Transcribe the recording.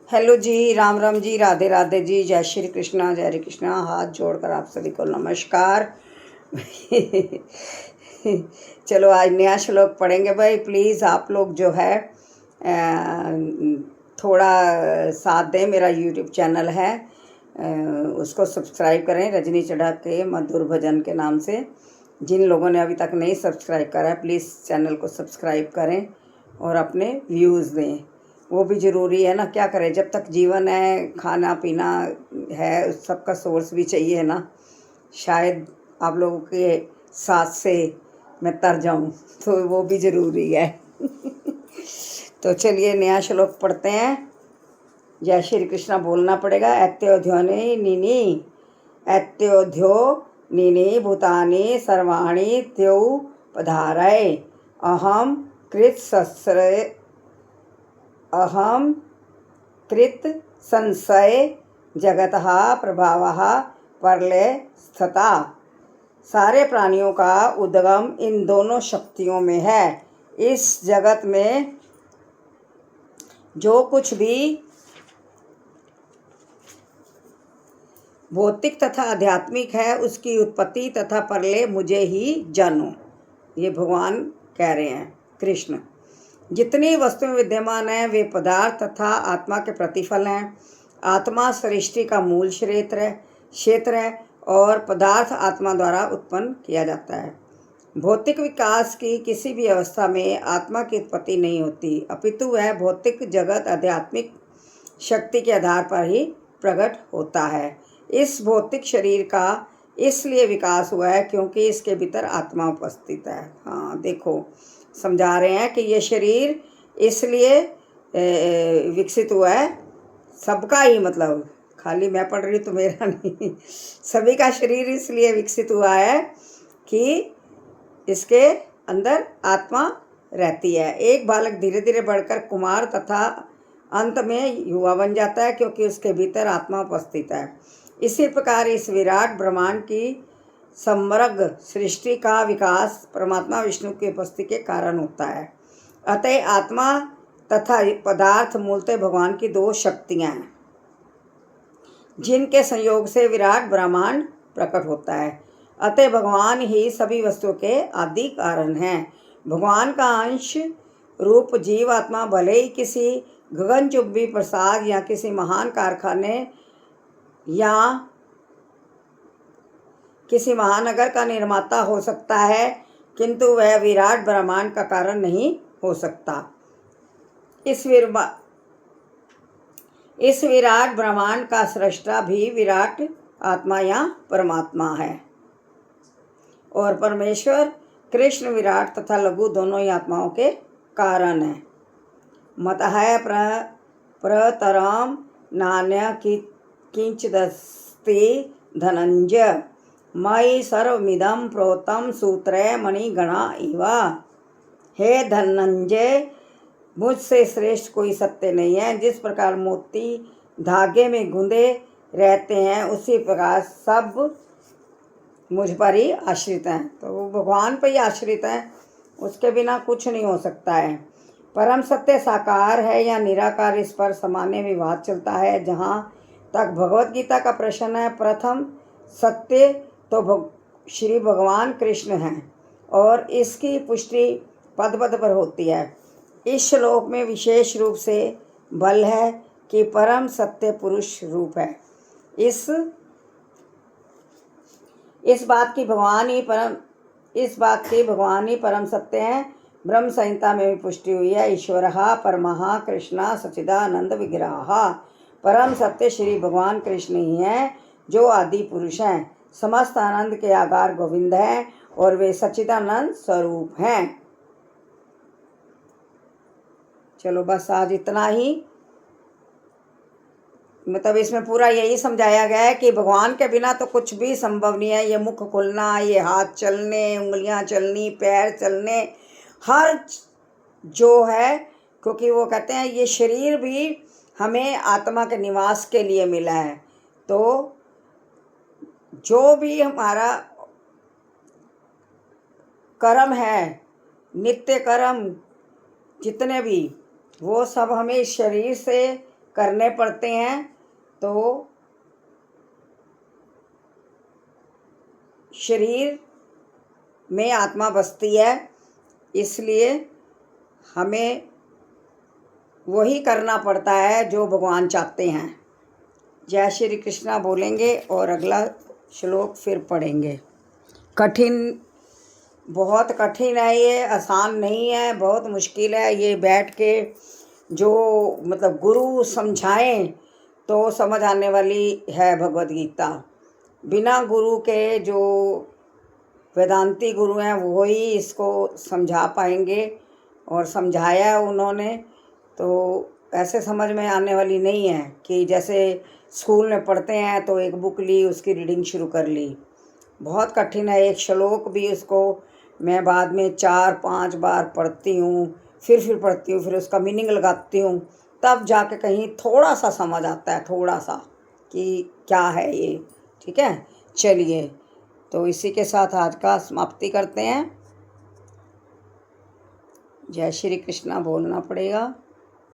Hello जी, राम राम जी, राधे राधे जी, जय श्री कृष्णा, जय श्री कृष्णा। हाथ जोड़कर आप सभी को नमस्कार। चलो आज नया श्लोक पढ़ेंगे भाई। प्लीज़ आप लोग जो है थोड़ा साथ दें। मेरा यूट्यूब चैनल है, उसको सब्सक्राइब करें, रजनी चढ़ा के मधुर भजन के नाम से। जिन लोगों ने अभी तक नहीं सब्सक्राइब करा है प्लीज़ चैनल को सब्सक्राइब करें और अपने व्यूज़ दें। वो भी ज़रूरी है ना, क्या करें, जब तक जीवन है, खाना पीना है, उस सबका सोर्स भी चाहिए ना। शायद आप लोगों के साथ से मैं तर जाऊं तो वो भी ज़रूरी है। तो चलिए नया श्लोक पढ़ते हैं। जय श्री कृष्णा बोलना पड़ेगा। ऐत्योध्योनि निनी, ऐत्योध्यो निनी भूतानि सर्वाणि त्यो पधारय। अहम कृत संशय जगतः प्रभावः प्रलय स्थिता। सारे प्राणियों का उद्गम इन दोनों शक्तियों में है। इस जगत में जो कुछ भी भौतिक तथा आध्यात्मिक है उसकी उत्पत्ति तथा प्रलय मुझे ही जानो। ये भगवान कह रहे हैं, कृष्ण। जितनी वस्तुएं विद्यमान हैं वे पदार्थ तथा आत्मा के प्रतिफल हैं। आत्मा सृष्टि का मूल क्षेत्र है और पदार्थ आत्मा द्वारा उत्पन्न किया जाता है। भौतिक विकास की किसी भी अवस्था में आत्मा की उत्पत्ति नहीं होती, अपितु वह भौतिक जगत आध्यात्मिक शक्ति के आधार पर ही प्रकट होता है। इस भौतिक शरीर का इसलिए विकास हुआ है क्योंकि इसके भीतर आत्मा उपस्थित है। हाँ देखो, समझा रहे हैं कि ये शरीर इसलिए विकसित हुआ है, सबका ही, मतलब खाली मैं पढ़ रही तो मेरा नहीं, सभी का शरीर इसलिए विकसित हुआ है कि इसके अंदर आत्मा रहती है। एक बालक धीरे धीरे बढ़कर कुमार तथा अंत में युवा बन जाता है क्योंकि उसके भीतर आत्मा उपस्थित है। इसी प्रकार इस विराट ब्रह्मांड की समग्र सृष्टि का विकास परमात्मा विष्णु की उपस्थिति के कारण होता है। अतः आत्मा तथा पदार्थ मूलतः भगवान की दो शक्तियां हैं जिनके संयोग से विराट ब्रह्मांड प्रकट होता है। अतः भगवान ही सभी वस्तुओं के आदि कारण हैं। भगवान का अंश रूप जीवात्मा भले ही किसी गगनचुंबी प्रसाद या किसी महान कारखाने या किसी महानगर का निर्माता हो सकता है, किंतु वह विराट ब्रह्मांड का कारण नहीं हो सकता। इस विराट ब्रह्मांड का सृष्टा भी विराट आत्मा या परमात्मा है और परमेश्वर कृष्ण विराट तथा लघु दोनों ही आत्माओं के कारण हैं। मतः प्रतरम नान्य किंचिदस्ति धनंजय मयि सर्वमिदं प्रोतं सूत्रे मणिगणा इव। हे धनंजय, मुझसे श्रेष्ठ कोई सत्य नहीं है। जिस प्रकार मोती धागे में गुंदे रहते हैं उसी प्रकार सब मुझ पर ही आश्रित हैं। तो वो भगवान पर ही आश्रित हैं, उसके बिना कुछ नहीं हो सकता है। परम सत्य साकार है या निराकार, इस पर सामान्य विवाद चलता है। जहाँ तक भगवत गीता का प्रश्न है, प्रथम सत्य तो श्री भगवान कृष्ण हैं और इसकी पुष्टि पद पद पर होती है। इस श्लोक में विशेष रूप से बल है कि परम सत्य पुरुष रूप है। इस बात की भगवान ही परम सत्य हैं। ब्रह्म संहिता में भी पुष्टि हुई है। ईश्वरः परमः कृष्ण सच्चिदानंद विग्रहः। परम सत्य श्री भगवान कृष्ण ही हैं जो आदि पुरुष हैं, समस्त आनंद के आधार गोविंद हैं और वे सच्चिदानंद स्वरूप हैं। चलो बस आज इतना ही। मतलब इसमें पूरा यही समझाया गया है कि भगवान के बिना तो कुछ भी संभव नहीं है। ये मुख खुलना, ये हाथ चलने, उंगलियां चलनी, पैर चलने, हर जो है, क्योंकि वो कहते हैं ये शरीर भी हमें आत्मा के निवास के लिए मिला है। तो जो भी हमारा कर्म है, नित्य कर्म जितने भी, वो सब हमें इस शरीर से करने पड़ते हैं। तो शरीर में आत्मा बसती है, इसलिए हमें वही करना पड़ता है जो भगवान चाहते हैं। जय श्री कृष्णा बोलेंगे और अगला श्लोक फिर पढ़ेंगे। बहुत कठिन है ये, आसान नहीं है, बहुत मुश्किल है। ये बैठ के जो मतलब गुरु समझाएं तो समझ आने वाली है भगवद गीता। बिना गुरु के जो वेदांती गुरु हैं वो ही इसको समझा पाएंगे, और समझाया है उन्होंने तो ऐसे समझ में आने वाली नहीं है कि जैसे स्कूल में पढ़ते हैं तो एक बुक ली, उसकी रीडिंग शुरू कर ली। बहुत कठिन है। एक श्लोक भी उसको मैं बाद में 4-5 बार पढ़ती हूँ, फिर पढ़ती हूँ, फिर उसका मीनिंग लगाती हूँ, तब जाके कहीं थोड़ा सा समझ आता है, थोड़ा सा कि क्या है ये। ठीक है, चलिए तो इसी के साथ आज का समाप्ति करते हैं। जय श्री कृष्णा बोलना पड़ेगा।